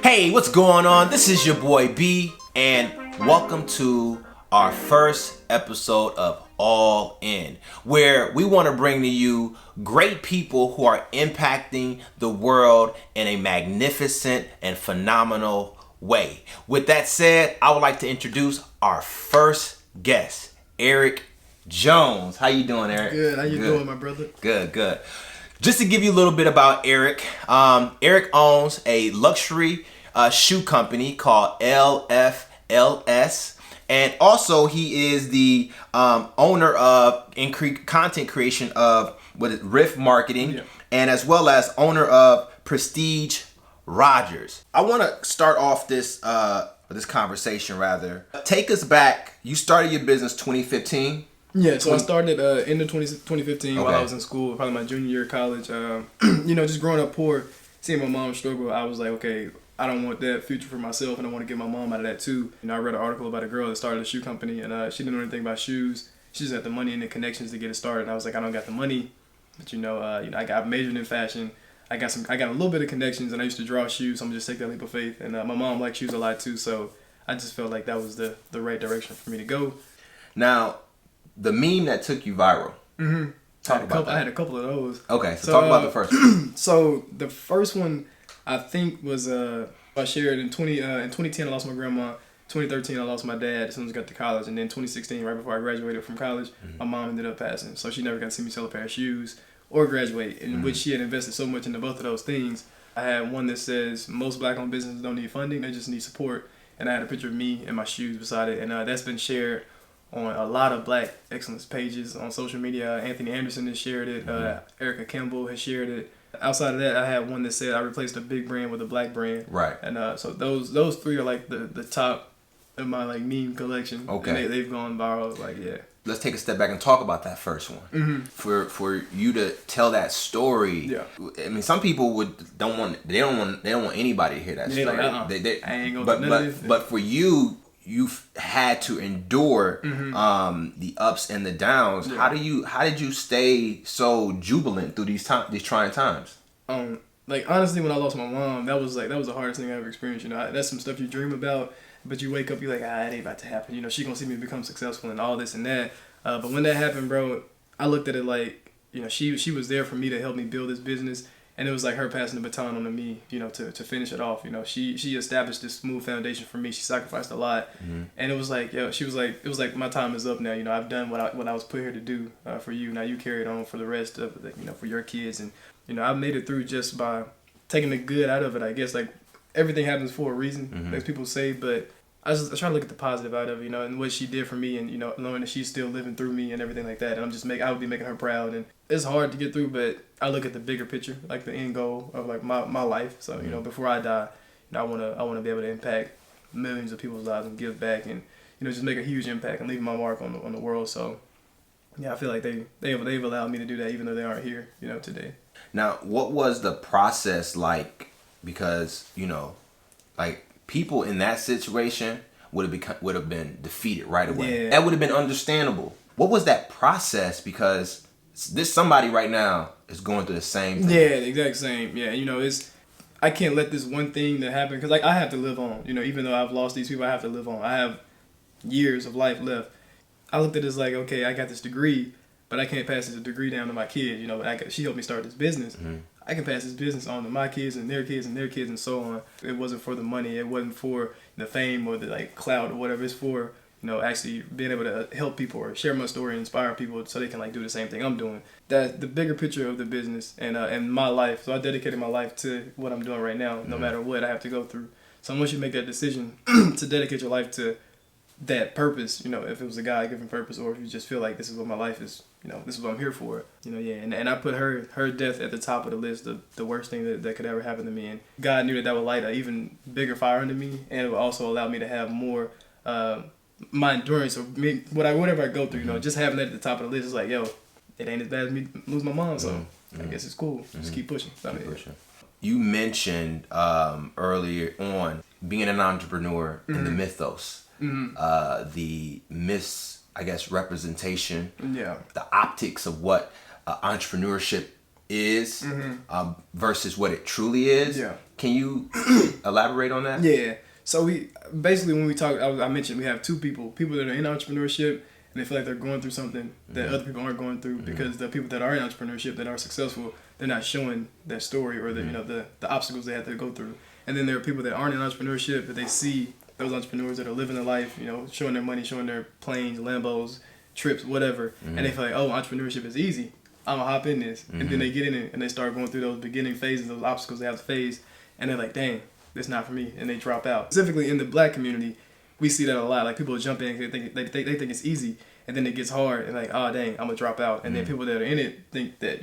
Hey, what's going on? This is your boy B, and welcome to our first episode of All In, where we want to bring to you great people who are impacting the world in a magnificent and phenomenal way. With that said, I would like to introduce our first guest, Eric Jones. How you doing, Eric? Good. How you doing, my brother? Good. Just to give you a little bit about Eric, Eric owns a luxury shoe company called LFLS, and also he is the owner of content creation of Riff Marketing, and as well as owner of Prestige Rogers. I want to start off this conversation rather. Take us back. You started your business 2015. Yeah, so I started end of 2015 while I was in school, probably my junior year of college. Just growing up poor, seeing my mom struggle, I was like, okay, I don't want that future for myself, and I want to get my mom out of that too. I read an article about a girl that started a shoe company, and she didn't know anything about shoes. She just had the money and the connections to get it started. And I was like, I don't got the money, but I majored in fashion. I got a little bit of connections, and I used to draw shoes. So I'm just take that leap of faith. And my mom liked shoes a lot too, so I just felt like that was the right direction for me to go. Now, the meme that took you viral. Mm-hmm. I had a couple of those. Okay, so talk about the first one. So the first one, I think, was I shared in 2010 I lost my grandma. 2013 I lost my dad as soon as I got to college, and then 2016 right before I graduated from college, my mom ended up passing. So she never got to see me sell a pair of shoes or graduate, in which she had invested so much into both of those things. I had one that says most black-owned businesses don't need funding, they just need support, and I had a picture of me and my shoes beside it, and that's been shared on a lot of black excellence pages on social media. Anthony Anderson has shared it. Erica Campbell has shared it. Outside of that, I had one that said I replaced a big brand with a black brand. Right. And so those three are like the top of my like meme collection. Okay. And they've gone viral. Like, yeah. Let's take a step back and talk about that first one. Mm-hmm. For you to tell that story. Yeah. I mean, some people don't want anybody to hear that story. Like, they I ain't gonna do none of this. But for you, you've had to endure the ups and the downs. Yeah. How did you stay so jubilant through these trying times? Like, honestly, when I lost my mom, that was the hardest thing I ever experienced. That's some stuff you dream about, but you wake up, you're like, it ain't about to happen. She gonna see me become successful and all this and that. But when that happened, bro, I looked at it like, she was there for me to help me build this business. And it was like her passing the baton on to me, to finish it off. She established this smooth foundation for me. She sacrificed a lot, and it was like, it was like my time is up now. I've done what I was put here to do for you. Now you carry it on for the rest of for your kids, and I've made it through just by taking the good out of it. I guess like everything happens for a reason, as people say, but I try to look at the positive out of it, and what she did for me, and knowing that she's still living through me and everything like that. And I would be making her proud, and it's hard to get through, but I look at the bigger picture, like the end goal of like my life. So before I die, I wanna be able to impact millions of people's lives and give back, and just make a huge impact and leave my mark on the world. So yeah, I feel like they've allowed me to do that, even though they aren't here, today. Now, what was the process like? Because like people in that situation would have been defeated right away. Yeah. That would have been understandable. What was that process? Because this somebody right now is going through the same thing. Yeah, the exact same. Yeah, I can't let this one thing that happened, because like I have to live on. Even though I've lost these people, I have to live on. I have years of life left. I looked at this like, okay, I got this degree, but I can't pass this degree down to my kid. She helped me start this business. Mm-hmm. I can pass this business on to my kids and their kids and their kids and so on. It wasn't for the money. It wasn't for the fame or the like clout or whatever. It's for actually being able to help people or share my story and inspire people so they can like do the same thing I'm doing. That the bigger picture of the business and my life. So I dedicated my life to what I'm doing right now, no matter what I have to go through. So once you make that decision to dedicate your life to that purpose, if it was a God-given purpose, or if you just feel like this is what my life is, this is what I'm here for, and I put her death at the top of the list of the worst thing that could ever happen to me. And God knew that would light an even bigger fire under me, and it would also allow me to have more my endurance or whatever I go through, just having that at the top of the list is like, yo, it ain't as bad as me lose my mom, so I guess it's cool. Just keep pushing. You mentioned earlier on being an entrepreneur in the mythos. The representation, the optics of what entrepreneurship is versus what it truly is. Can you elaborate on that? Yeah. So we basically, when we talk, I mentioned we have two people that are in entrepreneurship and they feel like they're going through something that other people aren't going through, because the people that are in entrepreneurship that are successful, they're not showing that story or the the obstacles they have to go through. And then there are people that aren't in entrepreneurship that they see those entrepreneurs that are living their life, showing their money, showing their planes, Lambos, trips, whatever, and they feel like, oh, entrepreneurship is easy. I'm gonna hop in this, and then they get in it and they start going through those beginning phases, those obstacles they have to face, and they're like, dang, this not for me, and they drop out. Specifically in the Black community, we see that a lot. Like, people jump in, they think it's easy, and then it gets hard, and like, oh dang, I'm gonna drop out. And then people that are in it think that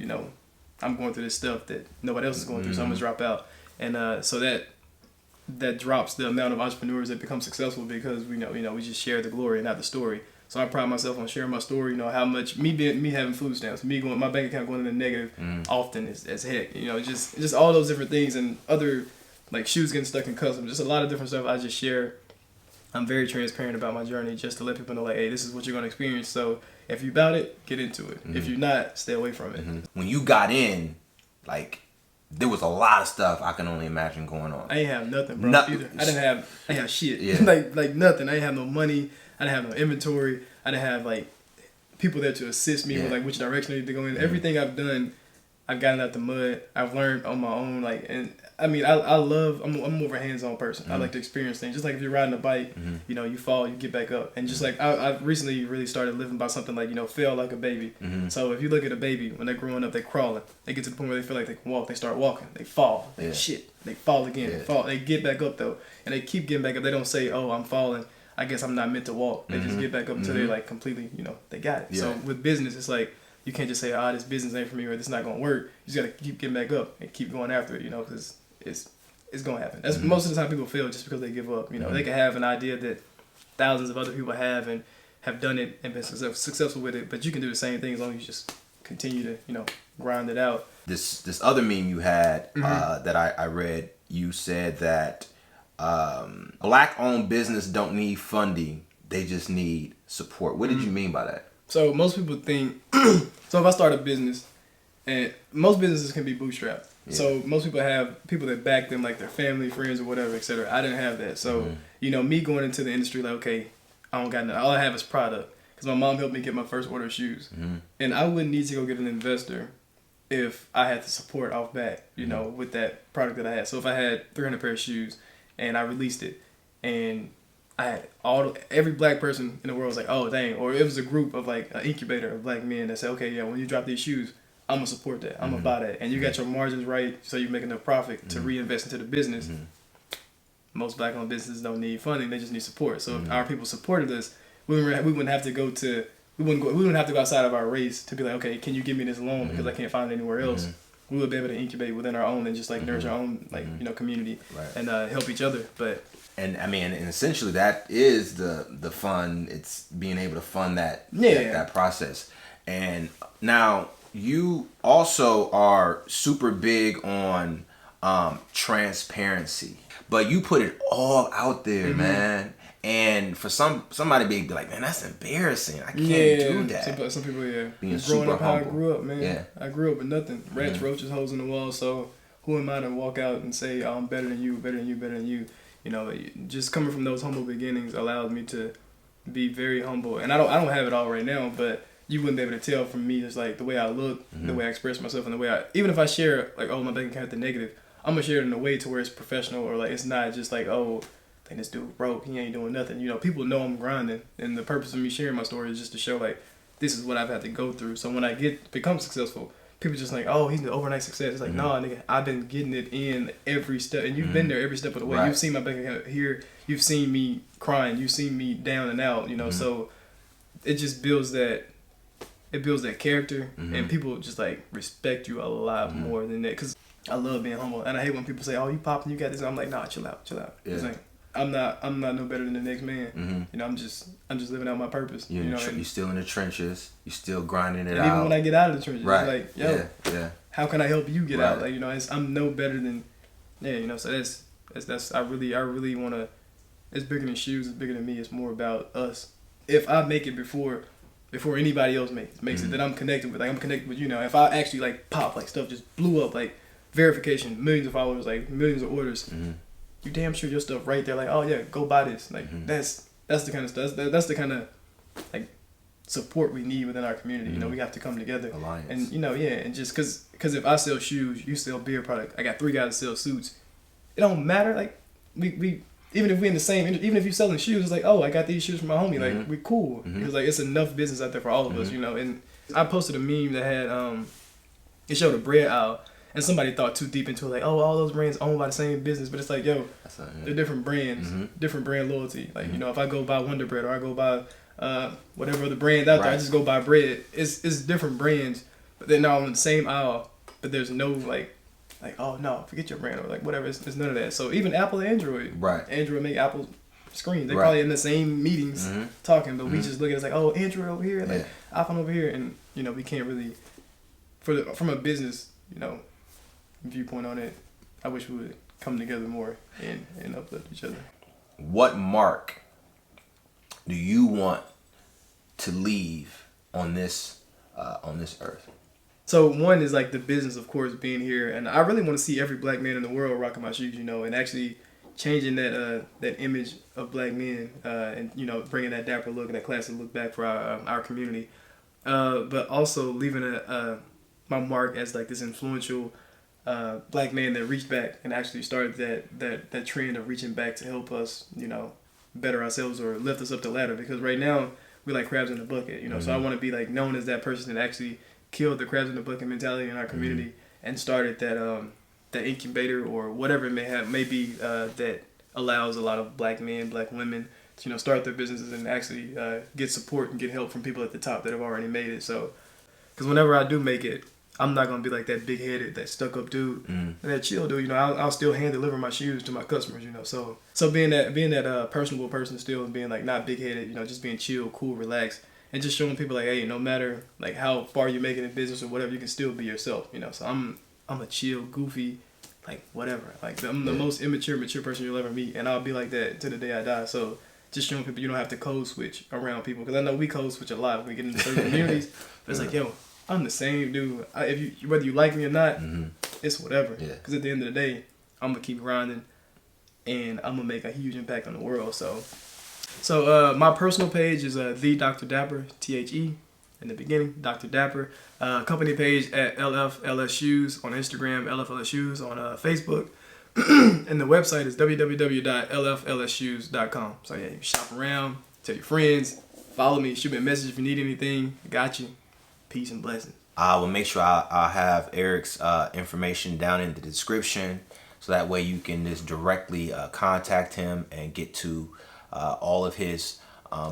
I'm going through this stuff that nobody else is going through, so I'm gonna drop out. And so that drops the amount of entrepreneurs that become successful, because we just share the glory and not the story. So I pride myself on sharing my story. How much me having food stamps, my bank account going in the negative often as heck. Just all those different things, and other, like, shoes getting stuck in customs. Just a lot of different stuff I just share. I'm very transparent about my journey, just to let people know, like, hey, this is what you're gonna experience. So if you about it, get into it. If you're not, stay away from it. When you got in, like, there was a lot of stuff I can only imagine going on. I ain't have nothing, bro. Either. I didn't have shit. Yeah. like nothing. I didn't have no money. I didn't have no inventory. I didn't have, like, people there to assist me with, like, which direction I need to go in. Everything I've done, I've gotten out the mud. I've learned on my own. Like, and I mean, I'm more of a hands-on person. I like to experience things. Just like if you're riding a bike, you fall, you get back up. And just like I've recently really started living by something like, fail like a baby. So if you look at a baby, when they're growing up, they're crawling. They get to the point where they feel like they can walk. They start walking. They fall. Shit. They fall again. They fall. They get back up though, and they keep getting back up. They don't say, "Oh, I'm falling. I guess I'm not meant to walk." They just get back up until they're like completely, they got it. So with business, it's like, you can't just say, this business ain't for me, or this not gonna work. You just gotta keep getting back up and keep going after it, because it's gonna happen. That's most of the time people fail just because they give up. They can have an idea that thousands of other people have and have done it and been successful with it, but you can do the same thing as long as you just continue to, grind it out. This other meme you had that I read, you said that Black-owned business don't need funding, they just need support. What did you mean by that? So most people think, so if I start a business, and most businesses can be bootstrapped. Yeah. So most people have people that back them, like their family, friends, or whatever, etc. I didn't have that. So, me going into the industry, like, okay, I don't got nothing. All I have is product. Because my mom helped me get my first order of shoes. And I wouldn't need to go get an investor if I had the support off back, with that product that I had. So if I had 300 pair of shoes and I released it, and I had every Black person in the world was like, oh, dang. Or it was a group of, like, an incubator of Black men that said, okay, yeah, when you drop these shoes, I'm going to support that. I'm going to buy that. And you got your margins right, so you make enough profit to reinvest into the business. Most Black-owned businesses don't need funding. They just need support. So if our people supported us, we wouldn't have to go outside of our race to be like, okay, can you give me this loan because I can't find it anywhere else. We would be able to incubate within our own and just, like, nurture our own, like, community and help each other. But and I mean, and essentially that is the fun. It's being able to fund that process. And now you also are super big on transparency, but you put it all out there, man. And for somebody be like, man, that's embarrassing. I can't do that. Some people, being growing up how humble. I grew up, man. Yeah. I grew up with nothing. Rats, roaches, holes in the wall. So who am I to walk out and say, oh, I'm better than you, better than you, better than you? Just coming from those humble beginnings allowed me to be very humble. And I don't have it all right now, but you wouldn't be able to tell from me, just like the way I look, the way I express myself, and the way even if I share, like, oh, my bank account the negative, I'm gonna share it in a way to where it's professional, or like it's not just like, oh, think this dude broke, he ain't doing nothing. People know I'm grinding, and the purpose of me sharing my story is just to show, like, this is what I've had to go through. So when I become successful, people just like, oh, he's an overnight success. It's like, nah, nigga, I've been getting it in every step, and you've been there every step of the way. Right. You've seen my bank account here. You've seen me crying. You've seen me down and out. So it just builds that. It builds that character, and people just, like, respect you a lot more than that. Because I love being humble, and I hate when people say, "Oh, you popping, you got this." I'm like, "Nah, chill out." Yeah. It's like, I'm not no better than the next man. I'm just living out my purpose. You're still in the trenches. You're still grinding it and out. Even when I get out of the trenches, right? It's like, yo, how can I help you get out? Like, I'm no better than, So that's I really want to. It's bigger than shoes. It's bigger than me. It's more about us. If I make it before anybody else makes it, that I'm connected with. Like, I'm connected with, if I actually, like, pop, like, stuff just blew up, like, verification, millions of followers, like millions of orders. You damn sure your stuff right there, like, oh yeah, go buy this. Like that's the kind of stuff. That's the kind of like support we need within our community. You know, we have to come together. Alliance. And you know, yeah, and just because if I sell shoes, you sell beer product. I got 3 guys that sell suits. It don't matter. Like we even if we in the same, even if you're selling shoes, it's like, oh, I got these shoes from my homie. Like we cool because like it's enough business out there for all of us. You know, and I posted a meme that had it showed a bread aisle. And somebody thought too deep into it, like, oh, all those brands owned by the same business. But it's like, yo, they're different brands, different brand loyalty. Like, you know, if I go buy Wonder Bread or I go buy whatever the brand out there, I just go buy bread. It's different brands, but they're not on the same aisle. But there's no, like, oh, no, forget your brand or, like, whatever. It's none of that. So even Apple and Android. Right. Android make Apple screens. They're probably in the same meetings talking, but we just look at it as like, oh, Android over here, like, iPhone over here. And, you know, we can't really, from a business, you know, viewpoint on it, I wish we would come together more and uplift each other. What mark do you want to leave on this earth? So one is like the business, of course, being here, and I really want to see every black man in the world rocking my shoes, you know, and actually changing that image of black men, and you know, bringing that dapper look and that classic look back for our community, but also leaving my mark as like this influential black man that reached back and actually started that trend of reaching back to help us, you know, better ourselves or lift us up the ladder. Because right now we're like crabs in a bucket, you know. So I want to be like known as that person that actually killed the crabs in the bucket mentality in our community and started that incubator or whatever it may be that allows a lot of black men, black women to, you know, start their businesses and actually get support and get help from people at the top that have already made it. So, because whenever I do make it, I'm not gonna be like that big-headed, that stuck-up dude, and that chill dude. You know, I'll still hand deliver my shoes to my customers. You know, so being that personable person still, and being like not big-headed. You know, just being chill, cool, relaxed, and just showing people like, hey, no matter like how far you make it in business or whatever, you can still be yourself. You know, so I'm a chill, goofy, like whatever. Like I'm the most mature person you'll ever meet, and I'll be like that till the day I die. So just showing people you don't have to code switch around people, because I know we code switch a lot when we get into certain communities. But it's like, yo, I'm the same dude. Whether you like me or not, it's whatever. Because at the end of the day, I'm gonna keep grinding, and I'm gonna make a huge impact on the world. So my personal page is the Doctor Dapper, THE in the beginning, Doctor Dapper. Company page at LFLS Shoes on Instagram, LFLS Shoes on Facebook, and the website is www.lflsshoes.com. So yeah, you shop around, tell your friends, follow me, shoot me a message if you need anything. I got you. Peace and blessings. I will make sure I'll have Eric's information down in the description, so that way you can just directly contact him and get to all of his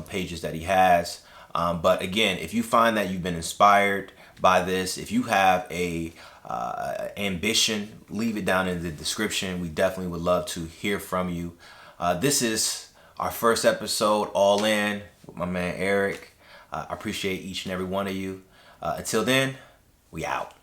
pages that he has. But again, if you find that you've been inspired by this, if you have a ambition, leave it down in the description. We definitely would love to hear from you. This is our first episode, All In, with my man Eric. I appreciate each and every one of you. Until then, we out.